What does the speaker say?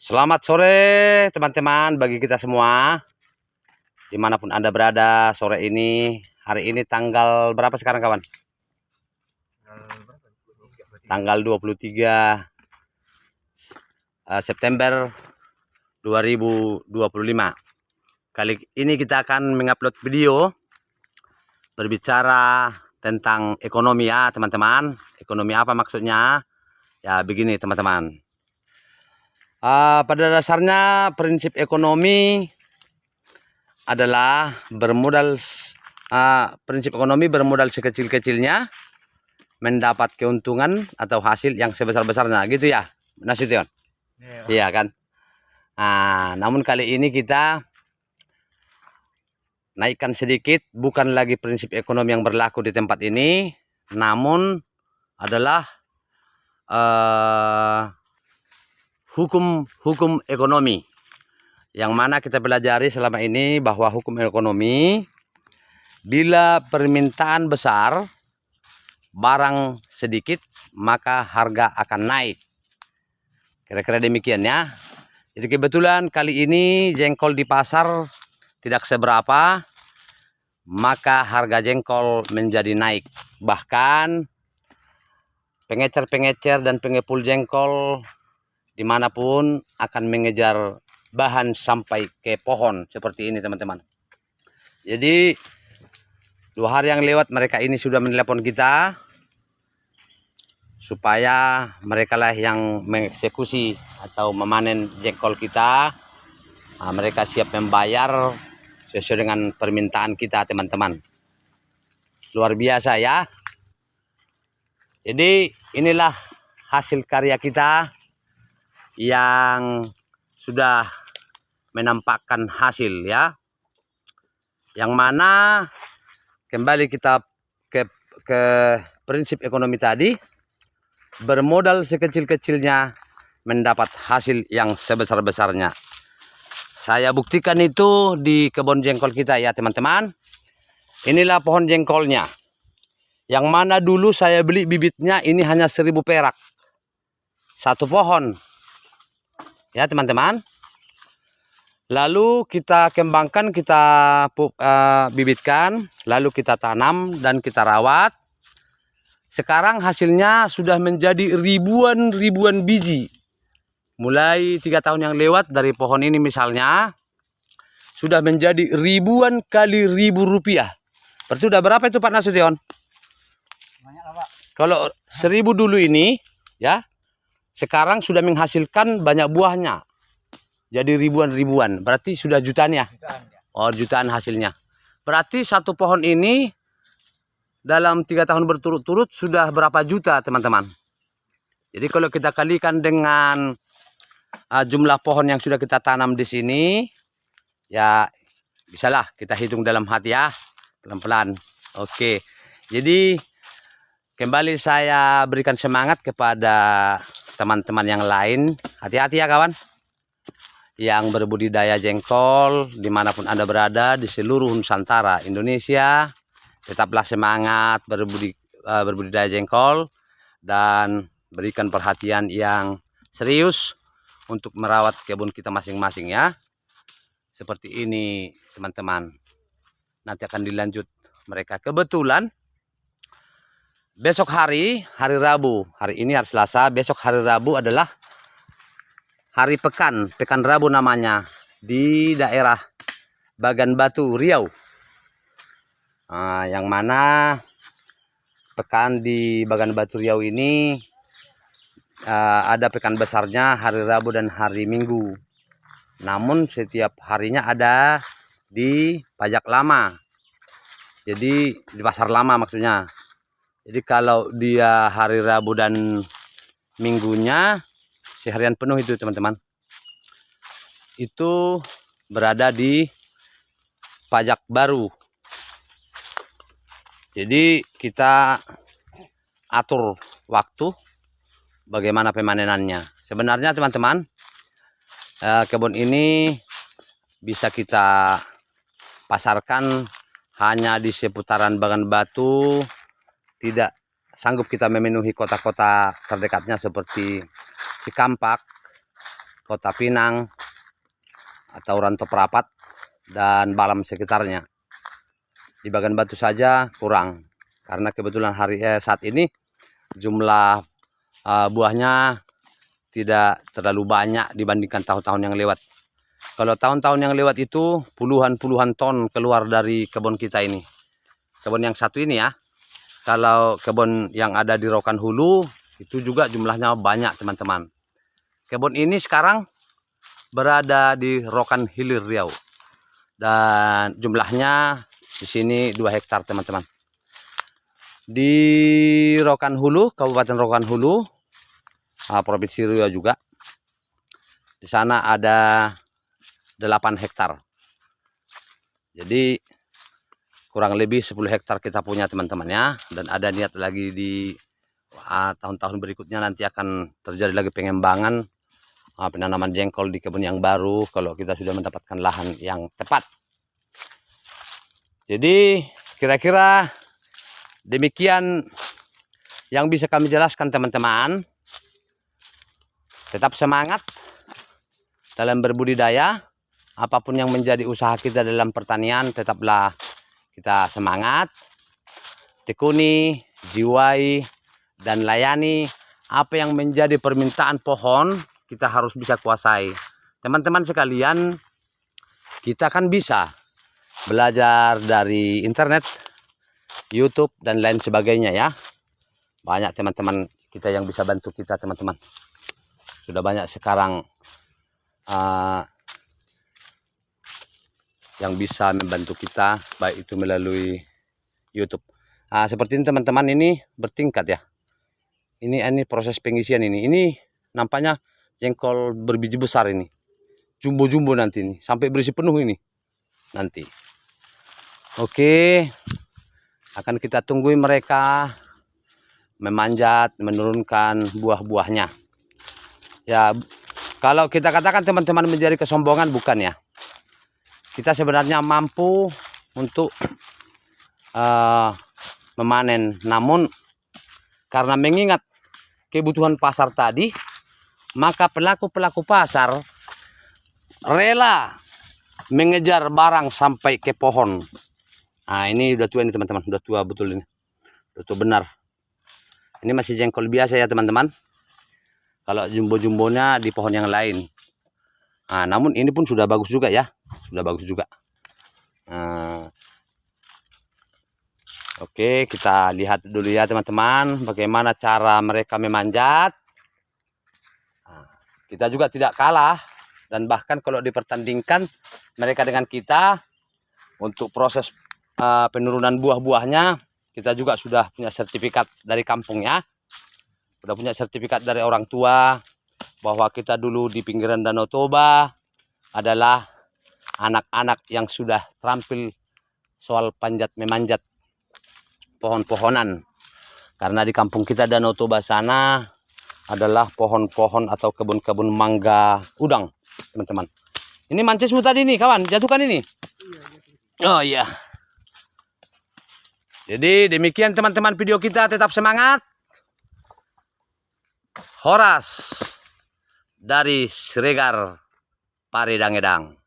Selamat sore teman-teman bagi kita semua dimanapun Anda berada sore ini. Hari ini tanggal berapa sekarang kawan? Tanggal 23 September 2025. Kali ini kita akan mengupload video berbicara tentang ekonomi ya teman-teman. Ekonomi apa maksudnya? Ya begini teman-teman. Pada dasarnya prinsip ekonomi adalah prinsip ekonomi bermodal sekecil-kecilnya mendapat keuntungan atau hasil yang sebesar-besarnya gitu ya, Nasution? Iya kan? Namun kali ini kita naikkan sedikit, bukan lagi prinsip ekonomi yang berlaku di tempat ini, namun adalah hukum ekonomi yang mana kita pelajari selama ini bahwa hukum ekonomi bila permintaan besar barang sedikit maka harga akan naik, kira-kira demikian ya. Jadi kebetulan kali ini jengkol di pasar tidak seberapa, maka harga jengkol menjadi naik. Bahkan pengecer-pengecer dan pengepul jengkol dimanapun akan mengejar bahan sampai ke pohon seperti ini teman-teman. Jadi 2 hari yang lewat mereka ini sudah menelepon kita supaya mereka lah yang mengeksekusi atau memanen jengkol kita. Mereka siap membayar sesuai dengan permintaan kita teman-teman. Luar biasa ya. Jadi inilah hasil karya kita yang sudah menampakkan hasil ya, yang mana kembali kita ke prinsip ekonomi tadi, bermodal sekecil-kecilnya mendapat hasil yang sebesar-besarnya. Saya buktikan itu di kebun jengkol kita ya teman-teman. Inilah pohon jengkolnya, yang mana dulu saya beli bibitnya ini hanya 1.000 perak satu pohon ya teman-teman. Lalu kita kembangkan, kita bibitkan, lalu kita tanam dan kita rawat. Sekarang hasilnya sudah menjadi ribuan biji. Mulai 3 tahun yang lewat dari pohon ini misalnya sudah menjadi ribuan kali Rp1.000. Berarti udah berapa itu Pak Nasution? Banyak lah Pak. Kalau 1.000 dulu ini ya, sekarang sudah menghasilkan banyak buahnya. Jadi ribuan. Berarti sudah jutaan ya? Jutaan ya. Oh, jutaan hasilnya. Berarti satu pohon ini dalam 3 tahun berturut-turut sudah berapa juta teman-teman? Jadi kalau kita kalikan dengan jumlah pohon yang sudah kita tanam di sini, ya bisalah kita hitung dalam hati ya, pelan-pelan. Oke. Jadi kembali saya berikan semangat kepada teman-teman yang lain. Hati-hati ya kawan, yang berbudidaya jengkol dimanapun Anda berada di seluruh Nusantara Indonesia. Tetaplah semangat berbudidaya jengkol dan berikan perhatian yang serius untuk merawat kebun kita masing-masing ya. Seperti ini teman-teman. Nanti akan dilanjut mereka. Kebetulan besok hari Rabu, hari ini hari Selasa, besok hari Rabu adalah hari pekan Rabu namanya, di daerah Bagan Batu, Riau. Yang mana pekan di Bagan Batu Riau ini ada pekan besarnya hari Rabu dan hari Minggu. Namun setiap harinya ada di pajak lama. Jadi di pasar lama maksudnya. Jadi kalau dia hari Rabu dan Minggunya seharian penuh itu teman-teman. Itu berada di pajak baru. Jadi kita atur waktu bagaimana pemanenannya. Sebenarnya teman-teman, kebun ini bisa kita pasarkan hanya di seputaran Bagan Batu. Tidak sanggup kita memenuhi kota-kota terdekatnya seperti Cikampak, Kota Pinang atau Rantau Perapat dan Balam sekitarnya. Di bagian Batu saja kurang, karena kebetulan saat ini jumlah buahnya tidak terlalu banyak dibandingkan tahun-tahun yang lewat. Kalau tahun-tahun yang lewat itu puluhan ton keluar dari kebun kita ini. Kebun yang satu ini ya. Kalau kebun yang ada di Rokan Hulu itu juga jumlahnya banyak teman-teman. Kebun ini sekarang berada di Rokan Hilir Riau. Dan jumlahnya di sini 2 hektar teman-teman. Di Rokan Hulu, Kabupaten Rokan Hulu, Provinsi Riau juga. Di sana ada 8 hektar. Jadi kurang lebih 10 hektar kita punya teman-teman ya. Dan ada niat lagi di tahun-tahun berikutnya nanti akan terjadi lagi pengembangan penanaman jengkol di kebun yang baru kalau kita sudah mendapatkan lahan yang tepat. Jadi kira-kira demikian yang bisa kami jelaskan teman-teman. Tetap semangat dalam berbudidaya. Apapun yang menjadi usaha kita dalam pertanian, tetaplah kita semangat, tekuni, jiwai, dan layani apa yang menjadi permintaan pohon. Kita harus bisa kuasai. Teman-teman sekalian, kita kan bisa belajar dari internet, YouTube, dan lain sebagainya ya. Banyak teman-teman kita yang bisa bantu kita teman-teman. Sudah banyak sekarang yang bisa membantu kita, baik itu melalui YouTube. Seperti ini teman-teman, ini bertingkat ya. Ini proses pengisian ini. Ini nampaknya jengkol berbiji besar ini. Jumbo-jumbo nanti ini. Sampai berisi penuh ini. Nanti. Oke. Akan kita tungguin mereka memanjat, menurunkan buah-buahnya. Ya, kalau kita katakan teman-teman menjadi kesombongan, bukan ya. Kita sebenarnya mampu untuk memanen. Namun karena mengingat kebutuhan pasar tadi, maka pelaku-pelaku pasar rela mengejar barang sampai ke pohon. Ini udah tua ini teman-teman, udah tua betul ini. Udah tua benar. Ini masih jengkol biasa ya teman-teman. Kalau jumbo-jumbonya di pohon yang lain. Namun ini pun sudah bagus juga ya. Sudah bagus juga. Oke, kita lihat dulu ya teman-teman, bagaimana cara mereka memanjat. Kita juga tidak kalah, dan bahkan kalau dipertandingkan mereka dengan kita untuk proses penurunan buah-buahnya, kita juga sudah punya sertifikat dari kampung ya. Sudah punya sertifikat dari orang tua bahwa kita dulu di pinggiran Danau Toba adalah anak-anak yang sudah terampil soal memanjat pohon-pohonan. Karena di kampung kita Danau Toba sana adalah pohon-pohon atau kebun-kebun mangga udang, teman-teman. Ini mancismu tadi nih, kawan, jatuhkan ini. Oh iya. Jadi demikian teman-teman video kita, tetap semangat. Horas dari Siregar Paredang Edang.